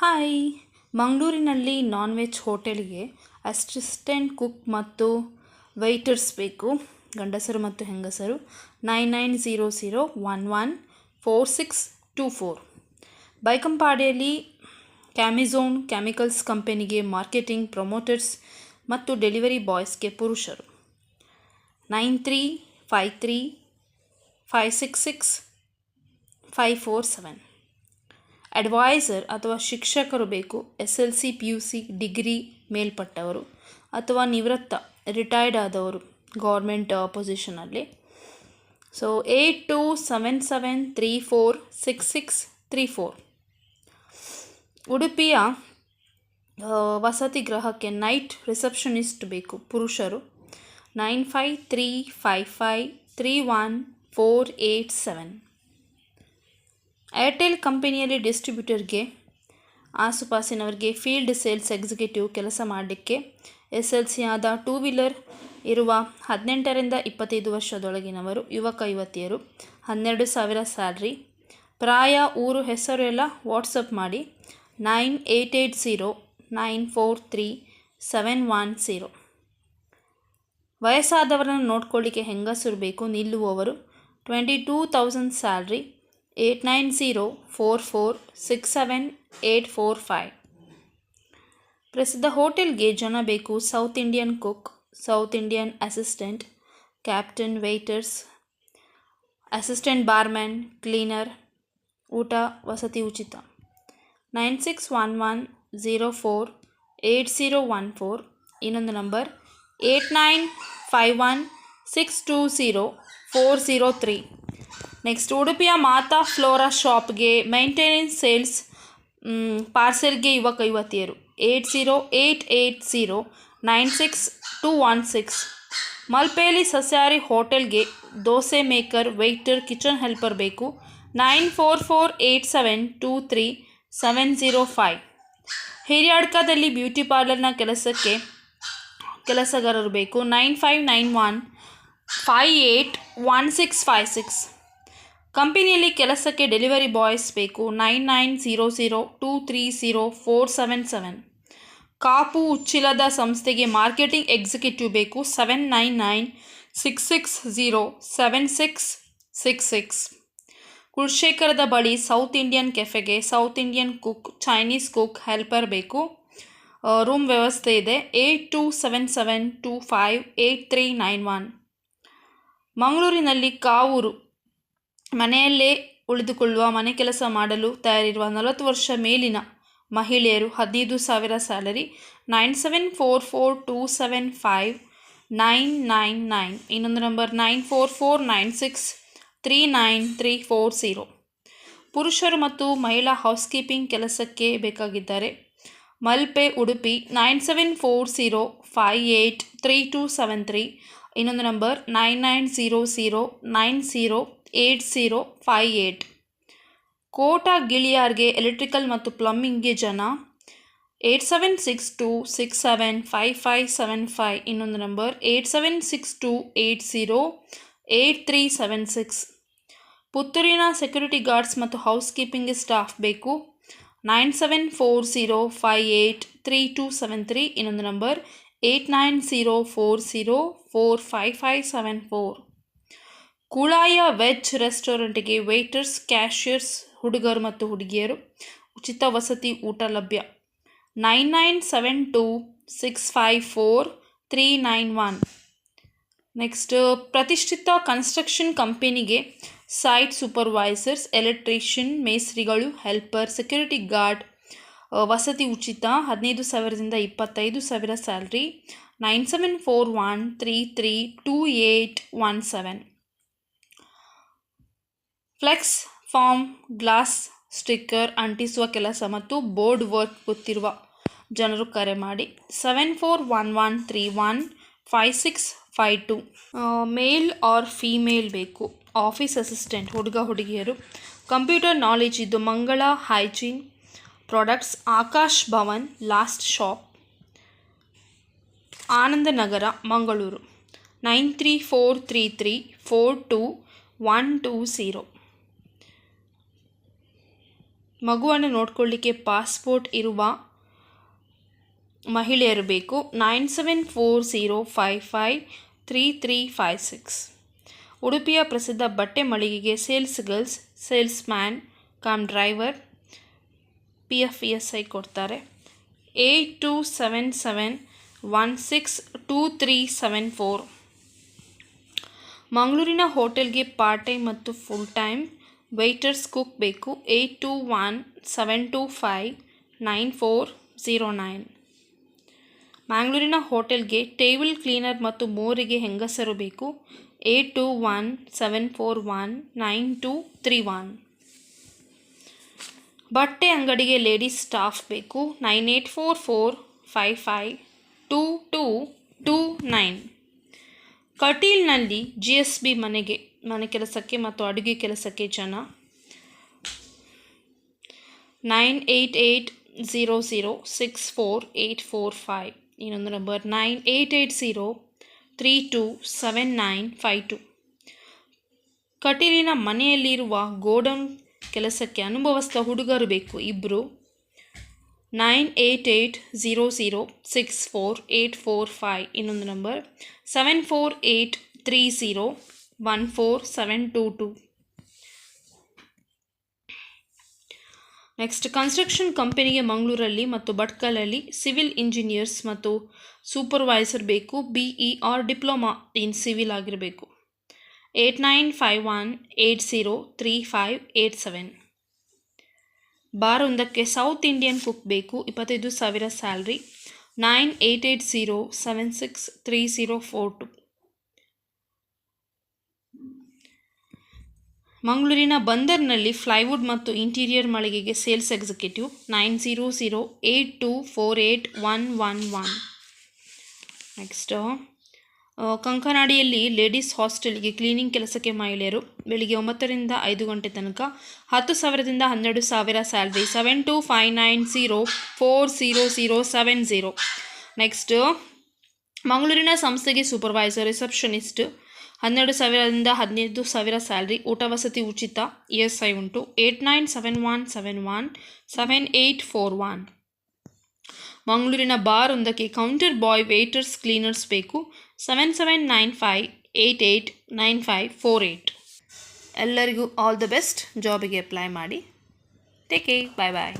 Hi, ಮಂಗಳೂರಿನಲ್ಲಿ non veg ಹೋಟೆಲ್ಗೆ assistant cook ಮತ್ತು ವೆಯ್ಟರ್ಸ್ ಬೇಕು. ಗಂಡಸರು ಮತ್ತು ಹೆಂಗಸರು. 9900114624. ಬೈಕಂಪಾಡಿಯಲ್ಲಿ ಕ್ಯಾಮಿಝೋನ್ ಕೆಮಿಕಲ್ಸ್ ಕಂಪನಿಗೆ ಮಾರ್ಕೆಟಿಂಗ್ ಪ್ರಮೋಟರ್ಸ್ ಮತ್ತು ಡೆಲಿವರಿ ಬಾಯ್ಸ್ಗೆ ಪುರುಷರು. 9353566547. ಅಡ್ವೈಸರ್ ಅಥವಾ ಶಿಕ್ಷಕರು ಬೇಕು. SLC PUC ಡಿಗ್ರಿ ಮೇಲ್ಪಟ್ಟವರು ಅಥವಾ ನಿವೃತ್ತ ರಿಟೈರ್ಡ್ ಆದವರು ಗೌರ್ಮೆಂಟ್ ಪೊಸಿಷನಲ್ಲಿ. ಸೊ 8277346634. ಉಡುಪಿಯ ವಸತಿ ಗೃಹಕ್ಕೆ ನೈಟ್ ರಿಸೆಪ್ಷನಿಸ್ಟ್ ಬೇಕು. ಪುರುಷರು. 9535531487. ಏರ್ಟೆಲ್ ಕಂಪನಿಯಲ್ಲಿ ಡಿಸ್ಟ್ರಿಬ್ಯೂಟರ್ಗೆ ಆಸುಪಾಸಿನವರಿಗೆ ಫೀಲ್ಡ್ ಸೇಲ್ಸ್ ಎಕ್ಸಿಕ್ಯೂಟಿವ್ ಕೆಲಸ ಮಾಡಲಿಕ್ಕೆ SLC ಆದ 2 ವೀಲರ್ ಇರುವ 18ರಿಂದ 25 ವರ್ಷದೊಳಗಿನವರು, ಯುವಕ ಯುವತಿಯರು. 12,000 ಸ್ಯಾಲ್ರಿ. ಪ್ರಾಯ, ಊರು, ಹೆಸರು ಎಲ್ಲ ವಾಟ್ಸಪ್ ಮಾಡಿ 9880943710. ವಯಸ್ಸಾದವರನ್ನು ನೋಡ್ಕೊಳ್ಳಿಕ್ಕೆ ಹೆಂಗಸರು ಬೇಕು. ನಿಲ್ಲುವವರು. 22,000 ಸ್ಯಾಲ್ರಿ. 8904467845. ಪ್ರಸಿದ್ಧ ಹೋಟೆಲ್ಗೆ ಜನ ಬೇಕು. South Indian cook, south Indian assistant, captain, waiters, assistant barman, cleaner. ಊಟ ವಸತಿ ಉಚಿತ. 9611048014. ಇನ್ನೊಂದು ನಂಬರ್ 8951620403. ನೆಕ್ಸ್ಟ್, ಉಡುಪಿಯ ಮಾತಾ ಫ್ಲೋರಾ ಶಾಪ್ಗೆ ಮೇಂಟೆನೆನ್ಸ್, ಸೇಲ್ಸ್, ಪಾರ್ಸೆಲ್ಗೆ ಯುವಕ ಯುವತಿಯರು. 8088096216. ಮಲ್ಪೆಯಲ್ಲಿ ಸಸ್ಯಾಹಾರಿ ಹೋಟೆಲ್ಗೆ dosa maker, waiter, kitchen helper ಬೇಕು. 9448723705. ಹಿರಿಯಡ್ಕದಲ್ಲಿ ಬ್ಯೂಟಿ ಪಾರ್ಲರ್ನ ಕೆಲಸಗಾರರು ಬೇಕು. 9591581656. ಕಂಪನಿಯಲ್ಲಿ ಕೆಲಸಕ್ಕೆ ಡೆಲಿವರಿ ಬಾಯ್ಸ್ ಬೇಕು. 9900230477. ಕಾಪು ಉಚ್ಚಿಲದ ಸಂಸ್ಥೆಗೆ ಮಾರ್ಕೆಟಿಂಗ್ ಎಕ್ಸಿಕ್ಯೂಟಿವ್ ಬೇಕು. 7996607666. ಕುಲಶೇಖರದ ಬಳಿ ಸೌತ್ ಇಂಡಿಯನ್ ಕೆಫೆಗೆ south Indian cook, Chinese cook helper ಬೇಕು. ರೂಮ್ ವ್ಯವಸ್ಥೆ ಇದೆ. 8277258391. ಮಂಗಳೂರಿನಲ್ಲಿ ಕಾವೂರು ಮನೆಯಲ್ಲೇ ಉಳಿದುಕೊಳ್ಳುವ, ಮನೆ ಕೆಲಸ ಮಾಡಲು ತಯಾರಿರುವ 40 ವರ್ಷ ಮೇಲಿನ ಮಹಿಳೆಯರು. 15,000 ಸ್ಯಾಲರಿ. 9742759999. ಇನ್ನೊಂದು ನಂಬರ್ 9449639340. ಪುರುಷರು ಮತ್ತು ಮಹಿಳಾ ಹೌಸ್ಕೀಪಿಂಗ್ ಕೆಲಸಕ್ಕೆ ಬೇಕಾಗಿದ್ದಾರೆ. ಮಲ್ಪೆ, ಉಡುಪಿ. 9740583273. ಇನ್ನೊಂದು ನಂಬರ್ 9900908058. ಕೋಟ ಗಿಳಿಯಾರ್ಗೆ ಎಲೆಕ್ಟ್ರಿಕಲ್ ಮತ್ತು ಪ್ಲಂಬಿಂಗ್ಗೆ ಜನ. 8762675575. ಇನ್ನೊಂದು ನಂಬರ್ 8762808376. ಪುತ್ತೂರಿನ ಸೆಕ್ಯೂರಿಟಿ ಗಾರ್ಡ್ಸ್ ಮತ್ತು ಹೌಸ್ಕೀಪಿಂಗ್ಗೆ ಸ್ಟಾಫ್ ಬೇಕು. 9740583273. ಇನ್ನೊಂದು ನಂಬರ್ 8904045574. ಕುಳಾಯ ವೆಜ್ ರೆಸ್ಟೋರೆಂಟ್ಗೆ ವೇಟರ್ಸ್, ಕ್ಯಾಷಿಯರ್ಸ್, ಹುಡುಗರು ಮತ್ತು ಹುಡುಗಿಯರು. ಉಚಿತ ವಸತಿ, ಊಟ ಲಭ್ಯ. 9972654391. ನೆಕ್ಸ್ಟ್, ಪ್ರತಿಷ್ಠಿತ ಕನ್ಸ್ಟ್ರಕ್ಷನ್ ಕಂಪನಿಗೆ ಸೈಟ್ ಸೂಪರ್ವೈಸರ್ಸ್, ಎಲೆಕ್ಟ್ರಿಷಿಯನ್, ಮೇಸ್ತ್ರಿಗಳು, ಹೆಲ್ಪರ್, ಸೆಕ್ಯೂರಿಟಿ ಗಾರ್ಡ್. ವಸತಿ ಉಚಿತ. 15,000ದಿಂದ 25,000 salary. 9741332817. Flex form, glass sticker ಅಂಟಿಸುವ ಕೆಲಸ ಮತ್ತು ಬೋರ್ಡ್ ವರ್ಕ್ ಗೊತ್ತಿರುವ ಜನರು ಕರೆ ಮಾಡಿ. 7411315652. ಮೇಲ್ ಆರ್ ಫೀಮೇಲ್ ಬೇಕು. ಆಫೀಸ್ ಅಸಿಸ್ಟೆಂಟ್, ಹುಡುಗ ಹುಡುಗಿಯರು. ಕಂಪ್ಯೂಟರ್ ನಾಲೆಜ್ ಇದ್ದು. Mangala hygiene products, Akash Bhavan, last shop, Anandanagar, Mangaluru. 9343342120. ಮಗುವನ್ನು ನೋಡ್ಕೊಳ್ಳಿಕ್ಕೆ ಪಾಸ್ಪೋರ್ಟ್ ಇರುವ ಮಹಿಳೆಯರು ಬೇಕು. 9740553356. ಉಡುಪಿಯ ಪ್ರಸಿದ್ಧ ಬಟ್ಟೆ ಮಳಿಗೆಗೆ sales girls, sales man cum driver, PFESI ಕೊಡ್ತಾರೆ. 8277162374. ಮಂಗಳೂರಿನ ಹೋಟೆಲ್ಗೆ ಪಾರ್ಟ್ ಟೈಮ್ ಮತ್ತು ಫುಲ್ ಟೈಮ್ ವೇಟರ್ಸ್ ಕುಕ್ ಬೇಕು. 8217259409. ಮ್ಯಾಂಗ್ಳೂರಿನ ಹೋಟೆಲ್ಗೆ ಟೇಬಲ್ ಕ್ಲೀನರ್ ಮತ್ತು ಮೋರಿಗೆ ಹೆಂಗಸರು ಬೇಕು. 8217419231. ಬಟ್ಟೆ ಅಂಗಡಿಗೆ ಲೇಡೀಸ್ ಸ್ಟಾಫ್ ಬೇಕು. 9844552229. ಕಟೀಲ್ನಲ್ಲಿ GSB ಮನೆ ಕೆಲಸಕ್ಕೆ ಮತ್ತು ಅಡುಗೆ ಕೆಲಸಕ್ಕೆ ಜನ. 9880064845. ಇನ್ನೊಂದು ನಂಬರ್ 9880327952. ಕಟೀಲಿನ ಮನೆಯಲ್ಲಿರುವ ಗೋಡೌನ್ ಕೆಲಸಕ್ಕೆ ಅನುಭವಸ್ಥ ಹುಡುಗರು ಬೇಕು 2. 9880064845. ಇನ್ನೊಂದು ನಂಬರ್ 7483014722. ನೆಕ್ಸ್ಟ್, ಕನ್ಸ್ಟ್ರಕ್ಷನ್ ಕಂಪನಿಗೆ ಮಂಗಳೂರಲ್ಲಿ ಮತ್ತು ಭಟ್ಕಲಲ್ಲಿ ಸಿವಿಲ್ ಇಂಜಿನಿಯರ್ಸ್ ಮತ್ತು ಸೂಪರ್ವೈಸರ್ ಬೇಕು. BE R diploma in civil ಆಗಿರಬೇಕು. 8951803587. ಬಾರ್ ಒಂದಕ್ಕೆ ಸೌತ್ ಇಂಡಿಯನ್ ಕುಕ್ ಬೇಕು. 25,000 ಸ್ಯಾಲ್ರಿ. 9880763042. ಮಂಗಳೂರಿನ ಬಂದರ್ನಲ್ಲಿ ಫ್ಲೈವುಡ್ ಮತ್ತು ಇಂಟೀರಿಯರ್ ಮಳಿಗೆಗೆ ಸೇಲ್ಸ್ ಎಕ್ಸಿಕ್ಯೂಟಿವ್. 9008248111. ನೆಕ್ಸ್ಟ್, ಕಂಕನಾಡಿಯಲ್ಲಿ ಲೇಡೀಸ್ ಹಾಸ್ಟೆಲ್ಗೆ ಕ್ಲೀನಿಂಗ್ ಕೆಲಸಕ್ಕೆ ಮಹಿಳೆಯರು. ಬೆಳಿಗ್ಗೆ 9ರಿಂದ 5 ಗಂಟೆ ತನಕ. 10,000ದಿಂದ 12,000 ಸ್ಯಾಲ್ರಿ. 7259040070. ನೆಕ್ಸ್ಟ್, ಮಂಗಳೂರಿನ ಸಂಸ್ಥೆಗೆ ಸೂಪರ್ವೈಸರ್, ರಿಸೆಪ್ಷನಿಸ್ಟ್. 12,000ರಿಂದ 15,000 ಸ್ಯಾಲ್ರಿ. ಊಟ ವಸತಿ ಉಚಿತ. ESI ಉಂಟು. 8971717841. ಮಂಗಳೂರಿನ ಬಾರ್ ಒಂದಕ್ಕೆ ಕೌಂಟರ್ ಬಾಯ್, ವೇಟರ್ಸ್, ಕ್ಲೀನರ್ಸ್ ಬೇಕು. 7795889548. ಎಲ್ಲರಿಗೂ ಆಲ್ ದ ಬೆಸ್ಟ್. ಜಾಬಿಗೆ ಅಪ್ಲೈ ಮಾಡಿ. Take care. ಬಾಯ್ ಬಾಯ್.